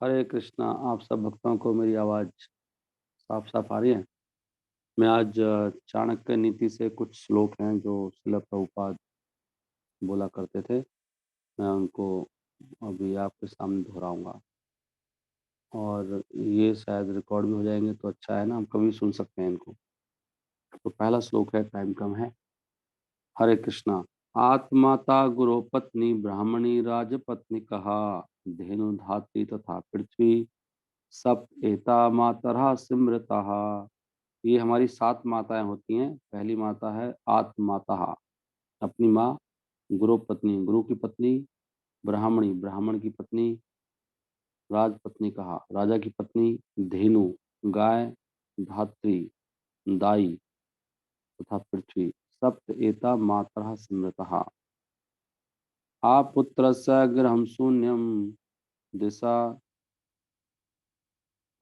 हरे कृष्णा। आप सब भक्तों को मेरी आवाज़ साफ साफ आ रही है। मैं आज चाणक्य नीति से कुछ श्लोक हैं जो शिला प्रभुपाद बोला करते थे, मैं उनको अभी आपके सामने दोहराऊंगा और ये शायद रिकॉर्ड भी हो जाएंगे तो अच्छा है ना, हम कभी सुन सकते हैं इनको। तो पहला श्लोक है, टाइम कम है। हरे कृष्णा। आत्माता गुरु पत्नी ब्राह्मणी राजपत्नी कहा, धेनु धात्री तथा पृथ्वी सप एता मातरः सिमृतः। ये हमारी 7 माताएं होती हैं। पहली माता है आत्माता, अपनी माँ। गुरु पत्नी, गुरु की पत्नी। ब्राह्मणी, ब्राह्मण की पत्नी। राजपत्नी कहा, राजा की पत्नी। धेनु, गाय। धात्री, दाई। तथा पृथ्वी सप्त एता मातरः सिमृतः। आपुत्रस्य गृहं शून्यं दिशा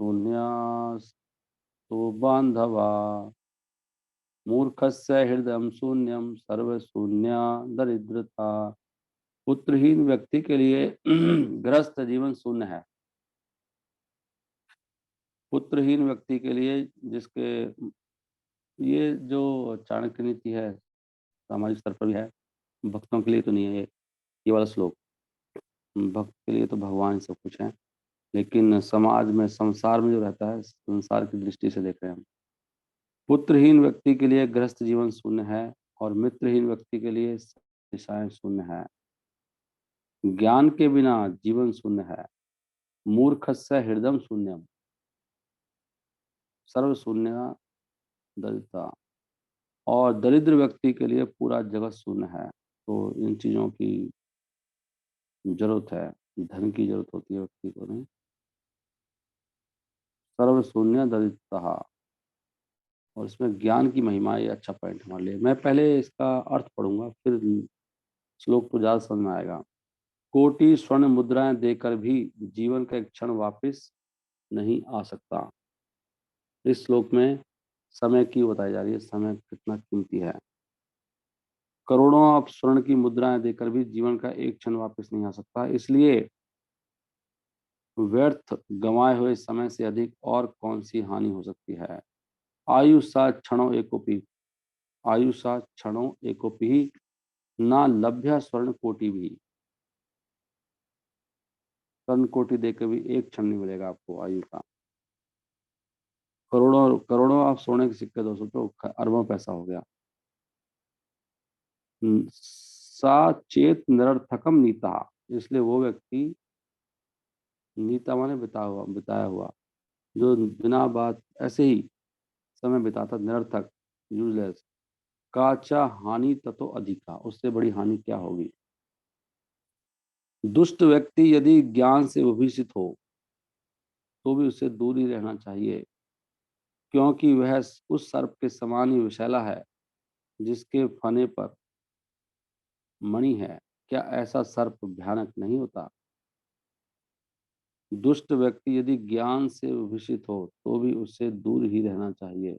शून्यास्तो बांधवा। मूर्खस्य हृदयं शून्यम सर्वशून्या दरिद्रता। पुत्रहीन व्यक्ति के लिए गृहस्थ जीवन शून्य है। पुत्रहीन व्यक्ति के लिए, जिसके ये जो चाणक्य नीति है सामाजिक स्तर पर भी है, भक्तों के लिए तो नहीं है ये वाला श्लोक। भक्त के लिए तो भगवान सब कुछ है, लेकिन समाज में, संसार में जो रहता है, संसार की दृष्टि से देख रहे हैं हम। पुत्रहीन व्यक्ति के लिए गृहस्थ जीवन शून्य है और मित्रहीन व्यक्ति के लिए दिशाएं शून्य है। ज्ञान के बिना जीवन शून्य है। मूर्खस्य हृदयम शून्यम सर्व शून्य दरिद्रता। और दरिद्र व्यक्ति के लिए पूरा जगत शून्य है। तो इन चीजों की जरूरत है, धन की जरूरत होती है व्यक्ति को, नहीं। सर्व शून्य दरिद्रता। और इसमें ज्ञान की महिमा, ये अच्छा पॉइंट हमारे लिए। मैं पहले इसका अर्थ पढ़ूंगा, फिर श्लोक को ज्यादा समझ में आएगा। कोटि स्वर्ण मुद्राएं देकर भी जीवन का एक क्षण वापस नहीं आ सकता। इस श्लोक में समय की बताई जा रही है, समय कितना कीमती है। करोड़ों आप स्वर्ण की मुद्राएं देकर भी जीवन का एक क्षण वापस नहीं आ सकता। इसलिए व्यर्थ गंवाए हुए समय से अधिक और कौन सी हानि हो सकती है। आयु सा क्षणों एकोपी, आयु सा क्षणों एकोपी ना लभ्य स्वर्ण कोटि भी। स्वर्ण कोटि देकर भी एक क्षण नहीं मिलेगा आपको आयु का। करोड़ों करोड़ों आप सोने के सिक्के दो, सोचो अरबों पैसा हो गया। सा चेत निरर्थकम नीता। इसलिए वो व्यक्ति, नीता माने बिताया हुआ, जो बिना बात ऐसे ही समय बिताता, निरर्थक, यूजलेस। काचा हानि ततो अधिका, उससे बड़ी हानि क्या होगी। दुष्ट व्यक्ति यदि ज्ञान से विभूषित हो तो भी उसे दूर ही रहना चाहिए, क्योंकि वह उस सर्प के समान ही विषैला है जिसके फने पर मणि है। क्या ऐसा सर्प भयानक नहीं होता। दुष्ट व्यक्ति यदि ज्ञान से विभूषित हो तो भी उससे दूर ही रहना चाहिए।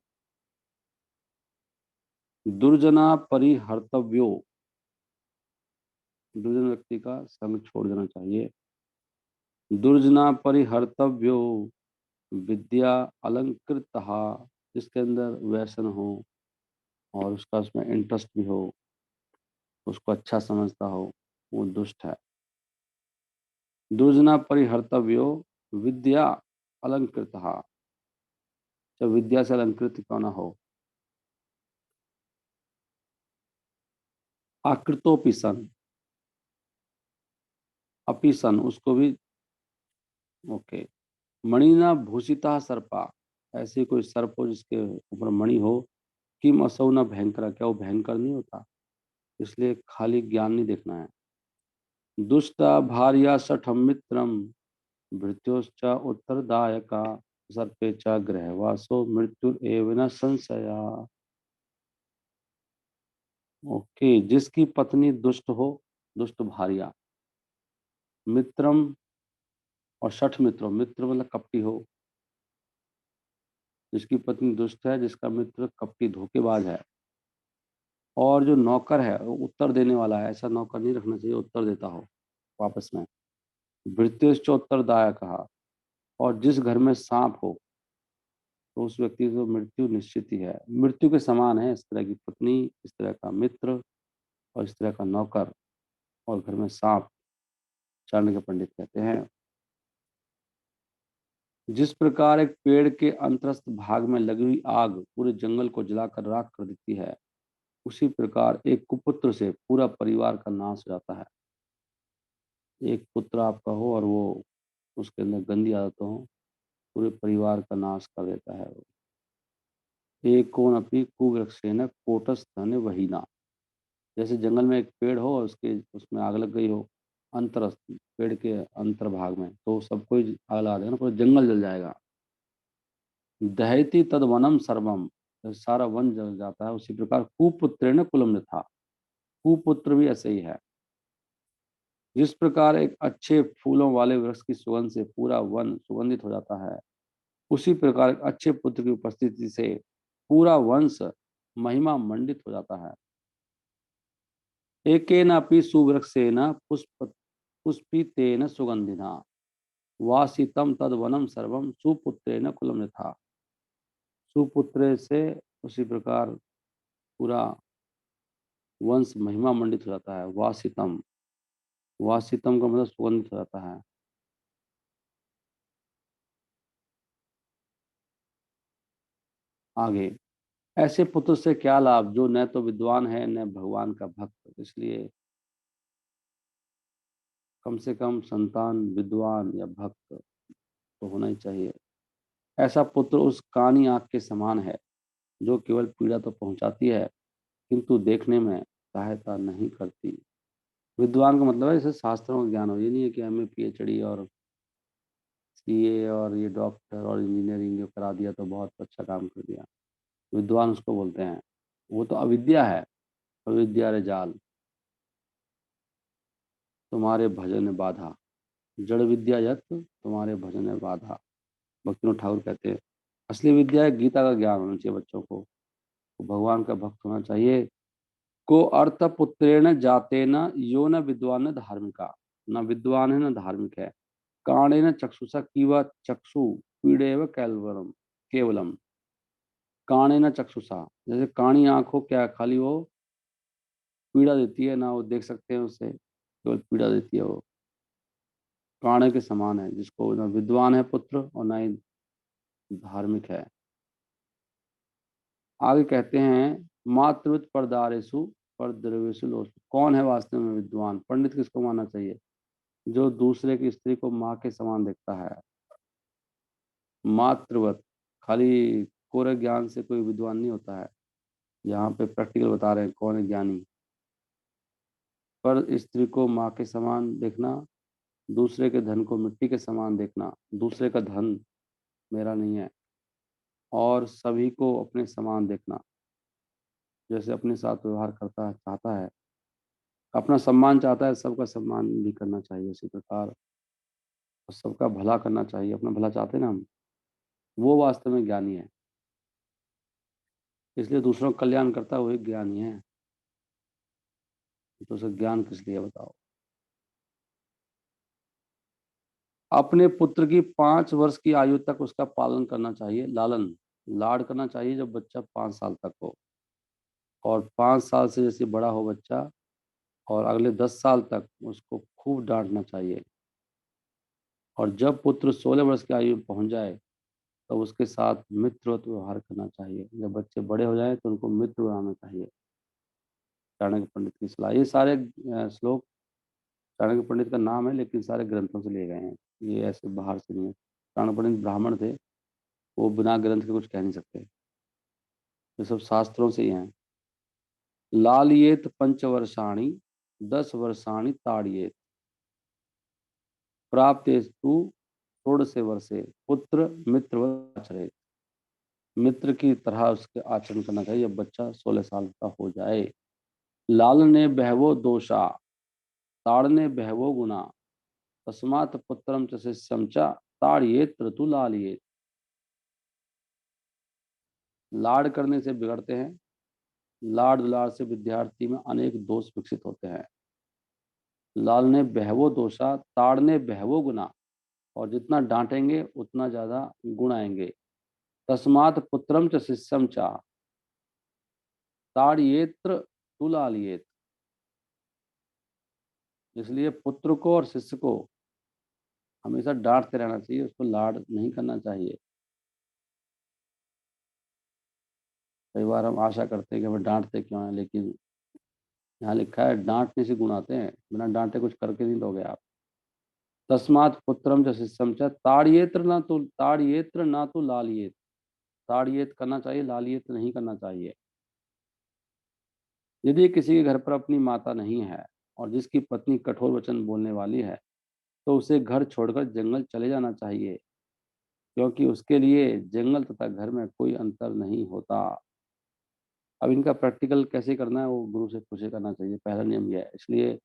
दुर्जना परिहर्तव्यो, दुर्जन व्यक्ति का संग छोड़ देना चाहिए। दुर्जना परिहर्तव्यो विद्या अलंकृत, जिसके अंदर व्यसन हो और उसका उसमें इंटरेस्ट भी हो, उसको अच्छा समझता हो, वो दुष्ट है। दुर्जना परिहर्तव्यो विद्या अलंकृत, जब विद्या से अलंकृत क्यों ना हो। आकृतोपि सन, अपि सन, उसको भी ओके। मणिना भूषिता सर्पा, ऐसे कोई सर्प हो जिसके ऊपर मणि हो। किम असौ न भयंकर, क्या वो भयंकर नहीं होता। इसलिए खाली ज्ञान नहीं देखना है। दुष्टा भार्या सठम मित्रम भृत्योश्च उत्तरदायका सर्पे च गृहवासो मृत्यु एव न संशया। ओके, जिसकी पत्नी दुष्ट हो, दुष्ट भार्या, मित्रम और सठ मित्रों, मित्र मतलब कपटी हो। जिसकी पत्नी दुष्ट है, जिसका मित्र कपटी धोखेबाज है, और जो नौकर है वो उत्तर देने वाला है। ऐसा नौकर नहीं रखना चाहिए उत्तर देता हो वापस में। भृत्योश्च उत्तरदायक कहा, और जिस घर में सांप हो तो उस व्यक्ति को मृत्यु निश्चित ही है। मृत्यु के समान है इस तरह की पत्नी, इस तरह का मित्र और इस तरह का नौकर और घर में सांप। चाणक्य पंडित कहते हैं, जिस प्रकार एक पेड़ के अंतरस्थ भाग में लगी हुई आग पूरे जंगल को जलाकर राख कर देती है, उसी प्रकार एक कुपुत्र से पूरा परिवार का नाश हो जाता है। एक पुत्र आपका हो और वो उसके अंदर गंदी आदतें हो, पूरे परिवार का नाश कर देता है वो। एकोन अपनी कुवृक्षेण कोटस्थाने वहीना। जैसे जंगल में एक पेड़ हो और उसके उसमें आग लग गई हो, अंतरस्थ पेड़ के अंतर्भाग में, तो सबको ही आग लगा देगा ना, पूरा जंगल जल जाएगा। दहयति तद वनम सर्वम, तो सारा वन जल जाता है। उसी प्रकार कुपुत्रेण कुलम था, कुपुत्र भी ऐसे ही है। जिस प्रकार एक अच्छे फूलों वाले वृक्ष की सुगंध से पूरा वन सुगंधित हो जाता है, उसी प्रकार एक अच्छे पुत्र की उपस्थिति से पूरा वंश महिमा मंडित हो जाता है। एकेनापि सुवृक्षेण पुष्पितेन सुगंधिना वासितम तद वनम सर्वम सुपुत्रेण कुलम यथा। सुपुत्र से उसी प्रकार पूरा वंश महिमा मंडित हो जाता है। वासितम, वासितम का मतलब सुगंधित हो जाता है। आगे, ऐसे पुत्र से क्या लाभ जो न तो विद्वान है न भगवान का भक्त। इसलिए कम से कम संतान विद्वान या भक्त तो होना ही चाहिए। ऐसा पुत्र उस कानी आंख के समान है जो केवल पीड़ा तो पहुंचाती है किंतु देखने में सहायता नहीं करती। विद्वान का मतलब है जैसे शास्त्रों का ज्ञान हो। ये नहीं है कि हमें पीएचडी और सीए और ये डॉक्टर और इंजीनियरिंग जो करा दिया तो बहुत अच्छा काम कर दिया। विद्वान उसको बोलते हैं। वो तो अविद्या है। अविद्या रे जाल तुम्हारे भजन में बाधा, जड़ विद्या यत तुम्हारे भजन में बाधा। भक्तिनाथ ठाकुर कहते हैं असली विद्या है गीता का ज्ञान होना चाहिए बच्चों को, तो भगवान का भक्त होना चाहिए। को अर्थ पुत्रेण जाते न यो न विद्वान न धार्मिका, न विद्वान है न धार्मिक है। काणे न चक्षुषा की व चक्षु पीड़े व केवलम केवलम। काणे न चक्षुषा, जैसे काणी आंख हो, क्या खाली वो पीड़ा देती है, ना वो देख सकते हैं उसे, केवल पीड़ा देती है वो। काणे के समान है जिसको न विद्वान है पुत्र और न ही धार्मिक है। आगे कहते हैं मातृवत परदारेशु परद्रवेशु लोसु। कौन है वास्तव में विद्वान? पंडित किसको मानना चाहिए? जो दूसरे की स्त्री को माँ के समान देखता है। मातृवत, खाली कोरे ज्ञान से कोई विद्वान नहीं होता है। यहाँ पे प्रैक्टिकल बता रहे हैं कौन है ज्ञानी। पर स्त्री को माँ के समान देखना, दूसरे के धन को मिट्टी के समान देखना, दूसरे का धन मेरा नहीं है, और सभी को अपने समान देखना, जैसे अपने साथ व्यवहार करता है, चाहता है, अपना सम्मान चाहता है, सबका सम्मान भी करना चाहिए उसी प्रकार, और सबका भला करना चाहिए। अपना भला चाहते हैं ना हम, वो वास्तव में ज्ञानी है। इसलिए दूसरों का कल्याण करता है वही ज्ञानी है। तो उसे ज्ञान किस लिए बताओ। अपने पुत्र की 5 वर्ष की आयु तक उसका पालन करना चाहिए, लालन लाड करना चाहिए जब बच्चा 5 साल तक हो। और 5 साल से जैसे बड़ा हो बच्चा, और अगले 10 साल तक उसको खूब डांटना चाहिए। और जब पुत्र 16 वर्ष की आयु में पहुंच जाए तब उसके साथ मित्रवत व्यवहार करना चाहिए। जब बच्चे बड़े हो जाए तो उनको मित्र बनाना चाहिए। चाणक्य पंडित की सलाह। ये सारे श्लोक चाणक्य पंडित का नाम है लेकिन सारे ग्रंथों से लिए गए हैं। ये ऐसे बाहर से नहीं है। चाणक्य पंडित ब्राह्मण थे, वो बिना ग्रंथ के कुछ कह नहीं सकते। ये सब शास्त्रों से ही हैं। लालियेत 5 वर्षाणि 10 वर्षाणि ताड़येत प्राप्तेस्तु 16 वर्षे पुत्र मित्रवत आचरेत। मित्र की तरह उसके आचरण करना चाहिए जब बच्चा 16 साल का हो जाए। लालने बहवो दोषा ताड़ने बहवो गुना तस्मात् पुत्रम च शिष्यम च ताड़येत ऋतु लालियेत। लाड करने से बिगड़ते हैं, लाड दुलार से विद्यार्थी में अनेक दोष विकसित होते हैं। लालने बहवो दोषा ताड़ने बहवो गुना, और जितना डांटेंगे उतना ज़्यादा गुण आएंगे। तस्मात् पुत्रम च शिष्यम च ताड़येत्र तुलालियेत। इसलिए पुत्र को और शिष्य को हमेशा डांटते रहना चाहिए, उसको लाड नहीं करना चाहिए। कई बार हम आशा करते हैं कि हमें डांटते क्यों हैं, लेकिन यहाँ लिखा है डांटने से गुण आते हैं, बिना डांटे कुछ करके नहीं दोगे आप। तस्मात् पुत्रम च शिष्यम च ताड़येत्र ना तो लालियेत। ताड़येत करना चाहिए, लालियेत नहीं करना चाहिए। यदि किसी के घर पर अपनी माता नहीं है और जिसकी पत्नी कठोर वचन बोलने वाली है, तो उसे घर छोड़कर जंगल चले जाना चाहिए, क्योंकि उसके लिए जंगल तथा घर में कोई अंतर नहीं होता। अब इनका प्रैक्टिकल कैसे करना है वो गुरु से पूछे करना चाहिए, पहला नियम ये है। इसलिए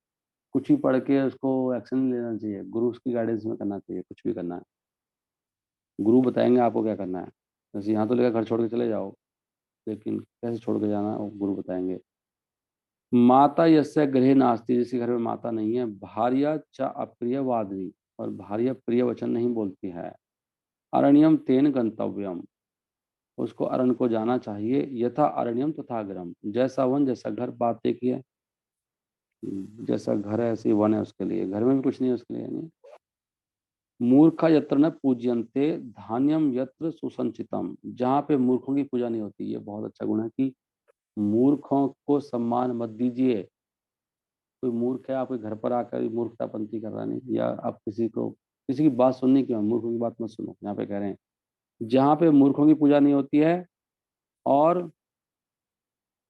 कुछ भी पढ़ के उसको एक्शन नहीं लेना चाहिए, गुरु उसकी गाइडेंस में करना चाहिए, कुछ भी करना है। गुरु बताएँगे आपको क्या करना है। जैसे यहाँ तो लेकर घर छोड़ के चले जाओ, लेकिन कैसे छोड़ के जाना है वो गुरु बताएँगे। माता यस्य गृहे नास्ति, जिसके घर में माता नहीं है, भार्या च अप्रिय वादिनी, और भार्या प्रिय वचन नहीं बोलती है। अरण्यम तेन गंतव्यम, उसको अरण्य को जाना चाहिए। यथा अरण्यम तथा गृहम, जैसा वन जैसा घर, बात एक ही है। जैसा घर है ऐसे ही वन है उसके लिए, घर में भी कुछ नहीं है उसके लिए नहीं। मूर्खा यत्र न पूज्यन्ते धान्यम यत्र सुसंचितम, जहाँ पे मूर्खों की पूजा नहीं होती। ये बहुत अच्छा गुण है कि मूर्खों को सम्मान मत दीजिए। कोई मूर्ख है आपके घर पर आकर मूर्खतापंथी कर रहा नहीं, या आप किसी की बात सुननी क्यों है, मूर्खों की बात मत सुनो। यहाँ पे कह रहे हैं जहाँ पे मूर्खों की पूजा नहीं होती है, और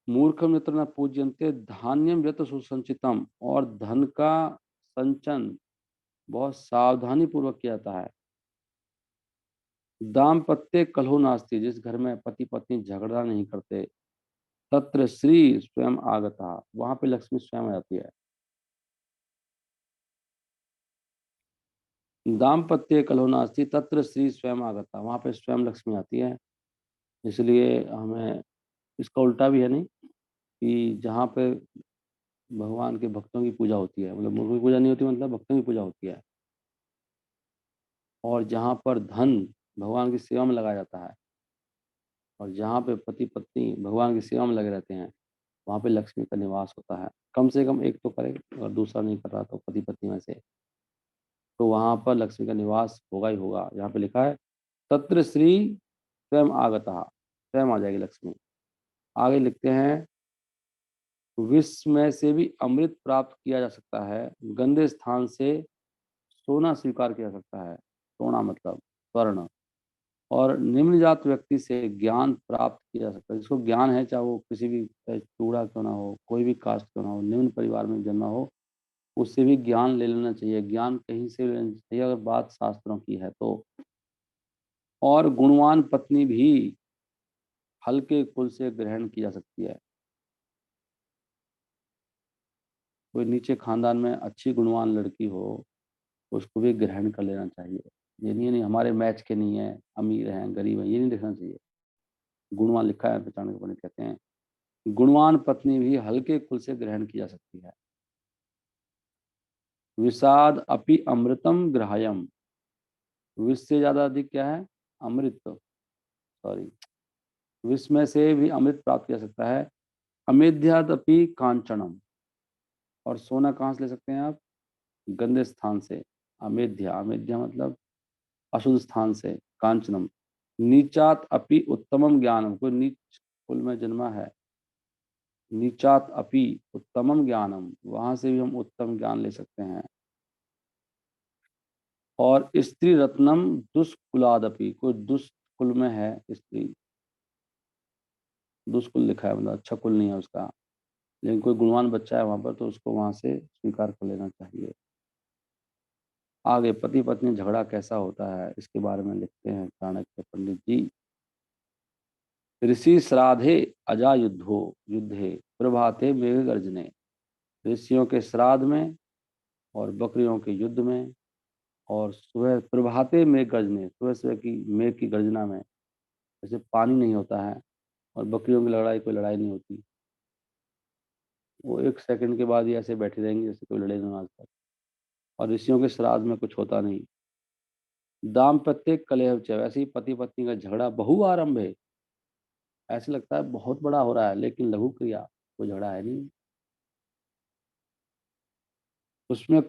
मूर्खम यत्र न पूज्यन्ते धान्यम यत्र सुसंचितम, और धन का संचन बहुत सावधानी पूर्वक किया जाता है। दाम्पत्य कलहो नास्ति, जिस घर में पति पत्नी झगड़ा नहीं करते, तत्र श्री स्वयं आगता, वहां पे लक्ष्मी स्वयं आ जाती है। दाम्पत्य कलहो नास्ति तत्र श्री स्वयं आगता, वहां पे स्वयं लक्ष्मी आती है। इसलिए हमें इसका उल्टा भी है नहीं, कि जहाँ पे भगवान के भक्तों की पूजा होती है, मतलब मूर्खों की पूजा नहीं होती, मतलब भक्तों की पूजा होती है, और जहाँ पर धन भगवान की सेवा में लगाया जाता है, और जहाँ पे पति पत्नी भगवान की सेवा में लगे रहते हैं, वहाँ पे लक्ष्मी का निवास होता है। कम से कम एक तो करे, और दूसरा नहीं कर रहा तो पति पत्नी में से, तो वहाँ पर लक्ष्मी का निवास होगा ही होगा। यहाँ पे लिखा है तत्र श्री स्वयं आगता, स्वयं आ जाएगी लक्ष्मी। आगे लिखते हैं विष में से भी अमृत प्राप्त किया जा सकता है, गंदे स्थान से सोना स्वीकार किया जा सकता है। सोना मतलब स्वर्ण। और निम्न जात व्यक्ति से ज्ञान प्राप्त किया जा सकता है। जिसको ज्ञान है, चाहे वो किसी भी चूड़ा क्यों ना हो, कोई भी कास्ट क्यों ना हो, निम्न परिवार में जन्मा हो, उससे भी ज्ञान ले लेना चाहिए। ज्ञान कहीं से भी लेना चाहिए अगर बात शास्त्रों की है तो। और गुणवान पत्नी भी हल्के कुल से ग्रहण की जा सकती है। कोई नीचे खानदान में अच्छी गुणवान लड़की हो, उसको भी ग्रहण कर लेना चाहिए। ये नहीं हमारे मैच के नहीं है, अमीर हैं गरीब हैं, ये नहीं देखना चाहिए। गुणवान लिखा है, चाणक्य पंडित कहते हैं गुणवान पत्नी भी हल्के कुल से ग्रहण की जा सकती है। विषाद अपि अमृतम ग्राह्यम, विष से ज्यादा अधिक क्या है, अमृत, सॉरी, विष में से भी अमृत प्राप्त किया जा सकता है। अमेध्याद अपि कांचनम, और सोना कहाँ से ले सकते हैं आप, गंदे स्थान से। अमेध्या, अमेध्या मतलब अशुद्ध स्थान से। कांचनम नीचात अपि उत्तमम ज्ञानम, कोई नीच कुल में जन्मा है, नीचात अपि उत्तमम ज्ञानम, वहां से भी हम उत्तम ज्ञान ले सकते हैं। और स्त्री रत्नम दुष्कुलादपि, कोई दुष्कुल में है स्त्री, दुष्कुल लिखा है मतलब अच्छा कुल नहीं है उसका, लेकिन कोई गुणवान बच्चा है वहां पर, तो उसको वहां से स्वीकार कर लेना चाहिए। आगे पति पत्नी झगड़ा कैसा होता है इसके बारे में लिखते हैं चाणक्य पंडित जी। ऋषि श्राद्धे अजा युद्धो युद्धे प्रभाते मेघ गर्जने, ऋषियों के श्राद्ध में और बकरियों के युद्ध में, और सुबह प्रभाते मेघ गर्जने, सुबह सुबह की मेघ की गर्जना में, जैसे पानी नहीं होता है, और बकरियों की लड़ाई कोई लड़ाई नहीं होती, वो एक सेकंड के बाद ही ऐसे बैठी रहेंगी जैसे कोई लड़ाई नहीं आज तक। और ऋषियों के श्राद्ध में कुछ होता नहीं, दाम्पत्य कलह च, वैसे ही पति-पत्नी का झगड़ा बहु आरंभे, ऐसे लगता है बहुत बड़ा हो रहा है, लेकिन लघु क्रिया, कोई झगड़ा है नहीं। उसमें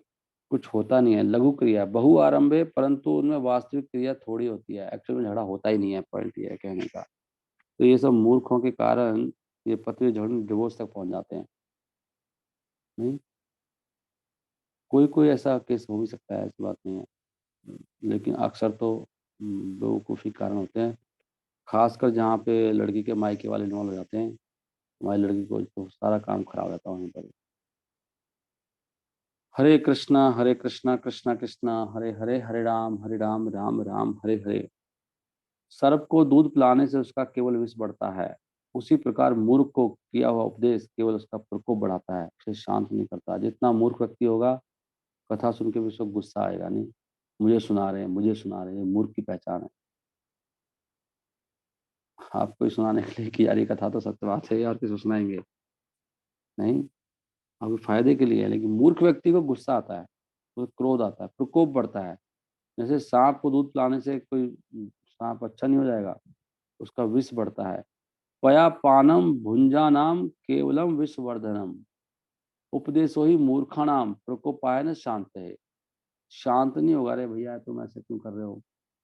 कुछ होता नहीं है, लघु क्रिया, बहु आरंभे परंतु उनमें वास्तविक क्रिया थोड़ी होती है। एक्चुअल में झगड़ा होता ही नहीं है, पॉइंट ये है कहने का। तो ये सब मूर्खों के कारण ये पति झगड़े डिवोर्स तक पहुँच जाते हैं। नहीं, कोई-कोई ऐसा केस हो भी सकता है, ऐसी बात नहीं है। लेकिन अक्सर तो बेवकूफ़ी के कारण होते हैं। ख़ासकर जहाँ पे लड़की के मायके वाले इन्वॉल्व हो जाते हैं, हमारी लड़की को तो सारा काम खराब रहता है वहीं पर। हरे कृष्णा, कृष्णा कृष्णा, हरे हरे, हरे राम, राम राम, हरे हरे। सर्प को दूध पिलाने से उसका केवल विष बढ़ता है। उसी प्रकार मूर्ख को किया हुआ उपदेश केवल उसका प्रकोप बढ़ाता है, उसे शांत नहीं करता। जितना मूर्ख व्यक्ति होगा, कथा सुन के भी उसको गुस्सा आएगा नहीं। मुझे सुना रहे हैं, मुझे सुना रहे हैं, ये मूर्ख की पहचान है। आपको ही सुनाने के लिए कि यार ये कथा तो सत्य बात है, और किसी को सुनाएँगे? नहीं, आपके फ़ायदे के लिए है, लेकिन मूर्ख व्यक्ति को गुस्सा आता है, उसे क्रोध आता है, प्रकोप बढ़ता है। जैसे साँप को दूध पिलाने से कोई साँप अच्छा नहीं हो जाएगा, उसका विष बढ़ता है। पया पानम भुंजानाम केवलम विषवर्धनम, उपदेशो ही मूर्खाणाम प्रकोपायन शांतये। शांत नहीं होगा, अरे भैया तुम ऐसे क्यों कर रहे हो?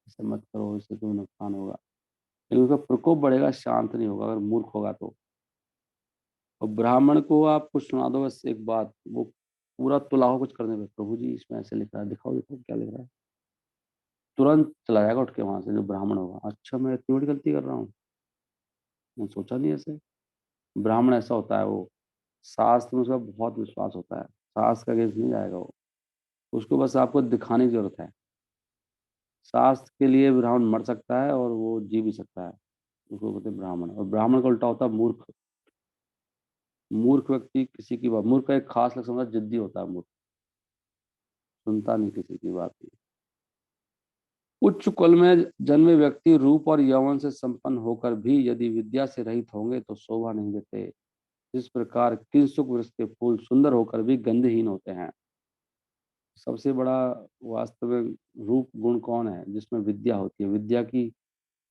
ऐसे मत करो, इससे तुम्हें नुकसान होगा। लेकिन उसका प्रकोप बढ़ेगा, शांत नहीं होगा अगर मूर्ख होगा तो। और ब्राह्मण को आप कुछ सुना दो बस एक बात, वो पूरा तुला हो कुछ करने पे, प्रभु जी इसमें ऐसे लिखा है, दिखाओ, दिखाओ क्या लिख रहा है? तुरंत चला जाएगा उठ के वहाँ से जो ब्राह्मण होगा। अच्छा मैं इतनी बड़ी गलती कर रहा हूँ, मैंने सोचा नहीं ऐसे। ब्राह्मण ऐसा होता है वो, शास्त्र में उसका बहुत विश्वास होता है, शास्त्र के अगेंस्ट नहीं जाएगा वो। उसको बस आपको दिखाने की ज़रूरत है। शास्त्र के लिए ब्राह्मण मर सकता है और वो जी भी सकता है, उसको कहते हैं ब्राह्मण। और ब्राह्मण का उल्टा होता है मूर्ख। मूर्ख व्यक्ति किसी की बात, मूर्ख का एक खास लक्षण होता है, ज़िद्दी होता है मूर्ख, सुनता नहीं किसी की बात। उच्च कुल में जन्मे व्यक्ति रूप और यौवन से संपन्न होकर भी यदि विद्या से रहित होंगे तो शोभा नहीं देते। जिस प्रकार किंसुक वृक्ष के फूल सुंदर होकर भी गंधहीन होते हैं। सबसे बड़ा वास्तव में रूप गुण कौन है? जिसमें विद्या होती है।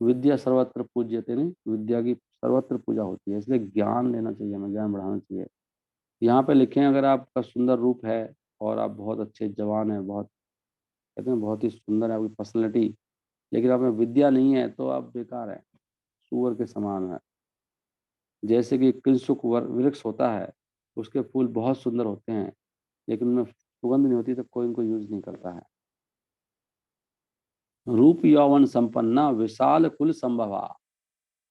विद्या सर्वत्र पूज्यते, नहीं, विद्या की सर्वत्र पूजा होती है। इसलिए ज्ञान लेना चाहिए, हमें ज्ञान बढ़ाना चाहिए। यहाँ पे लिखे हैं, अगर आपका सुंदर रूप है और आप बहुत अच्छे जवान हैं, बहुत कहते हैं बहुत ही सुंदर है आपकी पर्सनैलिटी, लेकिन आप में विद्या नहीं है तो आप बेकार हैं, सूअर के समान है। जैसे कि किंसुक वृक्ष होता है, उसके फूल बहुत सुंदर होते हैं, लेकिन उनमें सुगंध नहीं होती तो कोई उनको यूज़ नहीं करता है। रूप यौवन संपन्ना विशाल कुल संभवा,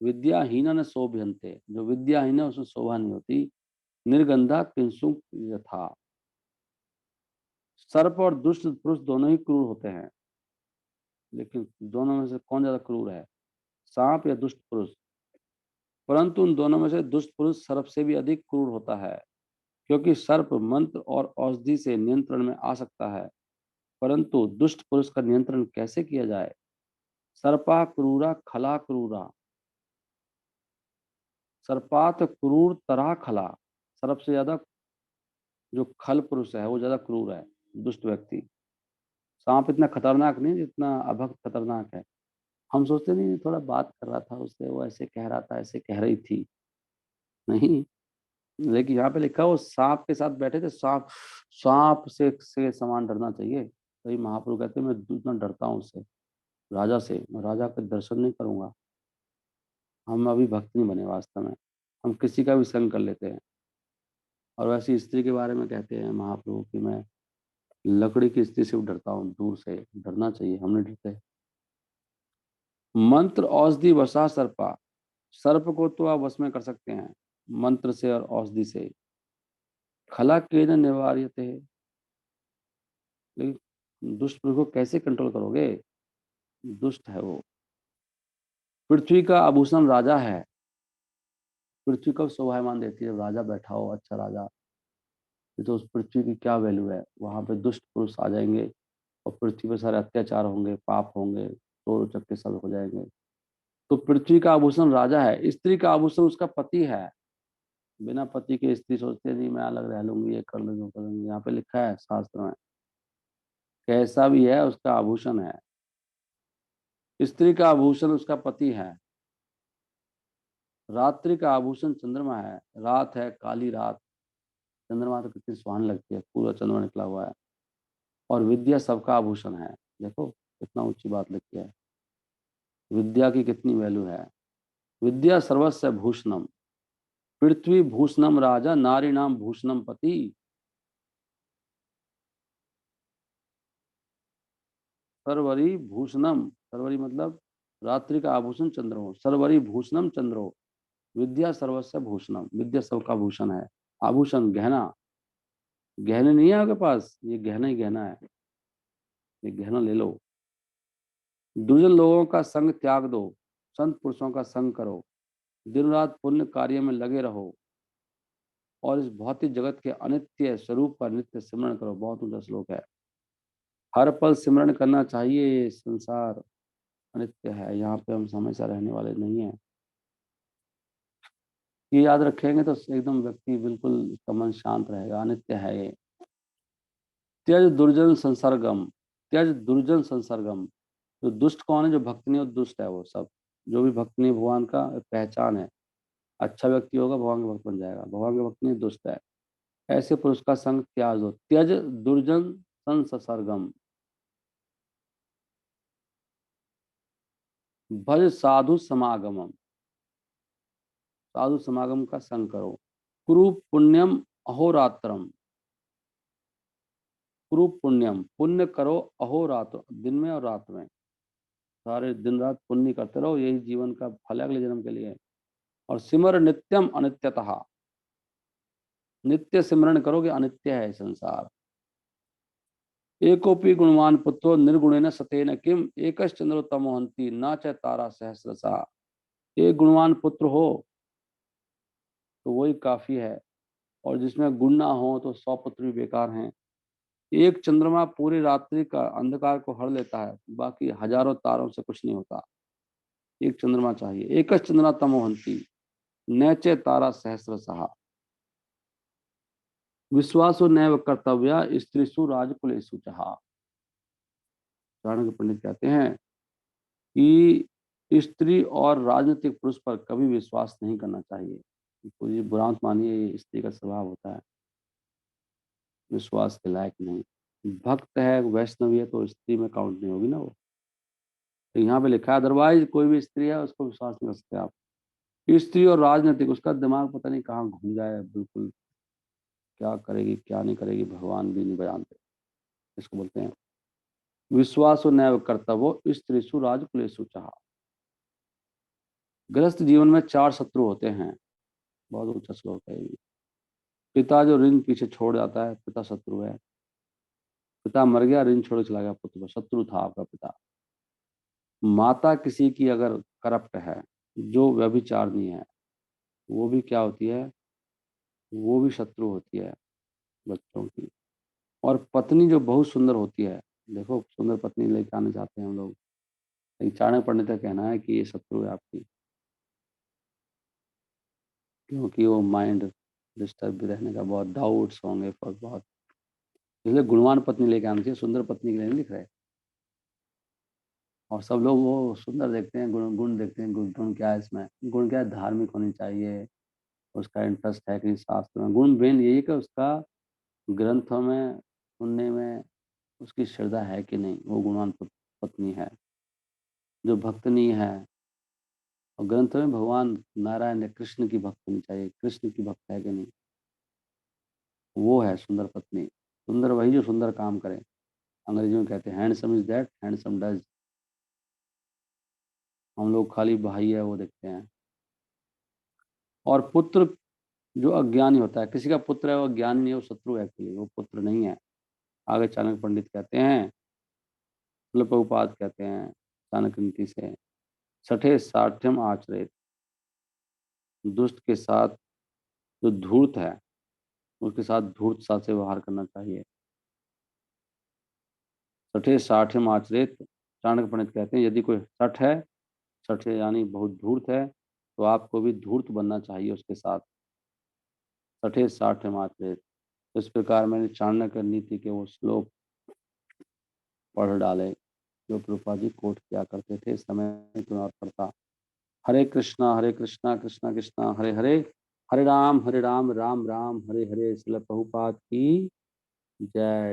विद्याहीन न शोभयन्ते। जो विद्याहीन है उसमें शोभा नहीं होती। निर्गंधा किंसुक यथा। सर्प और दुष्ट पुरुष दोनों ही क्रूर होते हैं, लेकिन दोनों में से कौन ज़्यादा क्रूर है? साँप या दुष्ट पुरुष? परंतु उन दोनों में से दुष्ट पुरुष सर्प से भी अधिक क्रूर होता है, क्योंकि सर्प मंत्र और औषधि से नियंत्रण में आ सकता है, परंतु दुष्ट पुरुष का नियंत्रण कैसे किया जाए? सर्पा क्रूरा खला क्रूरा, सर्पात क्रूर तरा खला। सर्प से ज़्यादा जो खल पुरुष है, वो ज़्यादा क्रूर है, दुष्ट व्यक्ति। साँप इतना खतरनाक नहीं जितना अभक्त खतरनाक है। हम सोचते नहीं थोड़ा बात कर रहा था उससे, वो ऐसे कह रहा था, ऐसे कह रही थी। नहीं, लेकिन यहाँ पे लिखा है वो साँप के साथ बैठे थे, साँप साँप से समान डरना चाहिए। तभी महाप्रभु कहते हैं मैं इतना डरता हूँ उससे, राजा से, मैं राजा के दर्शन नहीं करूँगा। हम अभी भक्त नहीं बने वास्तव में, हम किसी का भी संग कर लेते हैं। और वैसी स्त्री के बारे में कहते हैं महाप्रभु कि मैं लकड़ी की स्त्री से भी डरता हूँ, दूर से, डरना चाहिए, हम नहीं डरते। मंत्र औषधि वसा सर्पा, सर्प को तो आप वश में कर सकते हैं, मंत्र से और औषधि से। खला केन निवार्यते, लेकिन दुष्ट पुरुष को कैसे कंट्रोल करोगे? दुष्ट है वो। पृथ्वी का आभूषण राजा है, पृथ्वी को शोभायमान देती है। राजा बैठा हो, अच्छा राजा, ये तो उस पृथ्वी की क्या वैल्यू है? वहाँ पे दुष्ट पुरुष आ जाएँगे और पृथ्वी पे सारे अत्याचार होंगे, पाप होंगे, चोर-उचक्के सब हो जाएँगे। तो पृथ्वी का आभूषण राजा है, स्त्री का आभूषण उसका पति है। बिना पति के स्त्री सोचती है नहीं मैं अलग रह लूँगी, ये कर लूँगी, वो कर लूँगी। यहाँ पे लिखा है शास्त्र में, कैसा भी है उसका आभूषण है। स्त्री का आभूषण उसका पति है। रात्रि का आभूषण चंद्रमा है। रात है, काली रात। चंद्रमा तो कितनी सुहानी लगती है, पूरा चंद्रमा निकला हुआ है। और विद्या सबका आभूषण है। देखो कितना ऊंची बात लिखी है, विद्या की कितनी वैल्यू है। विद्या सर्वस्व भूषणम, पृथ्वी भूषणम राजा, नारी नाम भूषणम पति। सर्वरी भूषणम, सर्वरी मतलब रात्रि का आभूषण चंद्रो, सर्वरी भूषणम चंद्रो, विद्या सर्वस्व भूषणम, विद्या सबका भूषण है। आभूषण गहना, गहने नहीं है आपके पास, ये गहना ही गहना है, ये गहना ले लो। दुर्जन लोगों का संग त्याग दो, संत पुरुषों का संग करो, दिन रात पुण्य कार्य में लगे रहो, और इस भौतिक जगत के अनित्य स्वरूप का नित्य सिमरण करो। बहुत ऊंचा श्लोक है। हर पल सिमरण करना चाहिए। ये संसार अनित्य है, यहाँ पे हम हमेशा रहने वाले नहीं है। ये याद रखेंगे तो एकदम व्यक्ति बिल्कुल उसका मन शांत रहेगा। अनित्य है ये। त्यज दुर्जन संसर्गम, त्यज दुर्जन संसर्गम। जो दुष्ट कौन है? जो भक्त नहीं, वो दुष्ट है वो सब। जो भी भक्त नहीं भगवान का पहचान है। अच्छा व्यक्ति होगा भगवान का भक्त बन जाएगा, भगवान का भक्त नहीं दुष्ट है। ऐसे पुरुष का संग त्याग दो। त्यज दुर्जन संसर्गम, भज साधु समागमम, साधु समागम का संग करो। कुरु पुण्यम अहोरात्रम, कुरु पुण्यम, पुण्य करो अहोरात्र, दिन में और रात में। सारे दिन रात पुण्य करते रहो, यही जीवन का फल है अगले जन्म के लिए। और सिमर नित्यम अनित्यतः, नित्य सिमरण करोगे, अनित्य है संसार। एकोपि गुणवान पुत्रो निर्गुणेन सतेन किम, एकश्चंद्रो तमोहंति न च तारा सहस्रसा। एक गुणवान पुत्र हो तो वही काफी है, और जिसमें गुण ना हो तो 100 पुत्र भी बेकार हैं। एक चंद्रमा पूरी रात्रि का अंधकार को हर लेता है, बाकी हजारों तारों से कुछ नहीं होता। एक चंद्रमा चाहिए। एक चंद्रमा तमोहंती नैचे तारा सहस्रशः, विश्वासो नैव कर्तव्या स्त्रीसु राजकुलेषु चहा। चाणक्य पंडित कहते हैं कि स्त्री और राजनीतिक पुरुष पर कभी विश्वास नहीं करना चाहिए। तो ये बुरा मत मानिए, ये स्त्री का स्वभाव होता है, विश्वास के लायक नहीं। भक्त है, वैष्णवी है, तो स्त्री में काउंट नहीं होगी ना वो। तो यहाँ पे लिखा है, अदरवाइज कोई भी स्त्री है उसको विश्वास नहीं कर सकते आप। स्त्री और राजनीतिक, उसका दिमाग पता नहीं कहाँ घूम जाए बिल्कुल, क्या करेगी क्या नहीं करेगी भगवान भी नहीं जानते। इसको बोलते हैं विश्वासो नैव कर्तव्यो स्त्रीसु राजकुलेषु चहा। गृहस्थ जीवन में 4 शत्रु होते हैं। बहुत ऊंचा श्लोक है ये। पिता जो ऋण पीछे छोड़ जाता है, पिता शत्रु है। पिता मर गया, ऋण छोड़ चला गया पुत्र, शत्रु था आपका पिता। माता किसी की अगर करप्ट है, जो व्यभिचारिणी है, वो भी क्या होती है? वो भी शत्रु होती है बच्चों की। और पत्नी जो बहुत सुंदर होती है, देखो सुंदर पत्नी लेके आने चाहते हैं हम लोग, लेकिन चाणक्य पंडित का कहना है कि ये शत्रु है आपकी, क्योंकि वो माइंड डिस्टर्ब भी रहने का, बहुत डाउट्स होंगे पर बहुत, इसलिए गुणवान पत्नी लेके आना चाहिए, सुंदर पत्नी के लिए नहीं लिख रहे। और सब लोग वो सुंदर देखते हैं, गुण गुण देखते हैं, गुण क्या है इसमें? गुण क्या है? धार्मिक होनी चाहिए, उसका इंटरेस्ट है कि शास्त्र में। गुण मेन यही कि उसका ग्रंथों में सुनने में उसकी श्रद्धा है कि नहीं, वो गुणवान पत्नी है। जो भक्त नहीं है, और ग्रंथ में भगवान नारायण या कृष्ण की भक्त होनी चाहिए, कृष्ण की भक्त है कि नहीं, वो है सुंदर पत्नी। सुंदर वही जो सुंदर काम करे। अंग्रेजी में कहते हैं handsome is that handsome does. हम लोग खाली भाई है वो देखते हैं। और पुत्र जो अज्ञानी होता है, किसी का पुत्र है वो ज्ञानी नहीं है, वो शत्रु है एक्चुअली, वो पुत्र नहीं है। आगे चाणक्य पंडित कहते हैं, मतलब प्रभुपाद कहते हैं चाणक्य नीति से, छठे साठ्यम आचरित, दुष्ट के साथ जो धूर्त है उसके साथ धूर्त सा से व्यवहार करना चाहिए। छठे साठ्यम आचरित, चाणक्य पंडित कहते हैं यदि कोई सठ है, सठ है यानी बहुत धूर्त है, तो आपको भी धूर्त बनना चाहिए उसके साथ। छठे साठ्यम आचरित। इस प्रकार मैंने चाणक्य नीति के वो श्लोक पढ़ डाले। जो प्रभुपाद जी कोट किया करते थे। इस समय पुनः पढ़ता। हरे कृष्णा कृष्णा कृष्णा हरे हरे, हरे राम राम राम हरे हरे। श्रील प्रभुपाद की जय।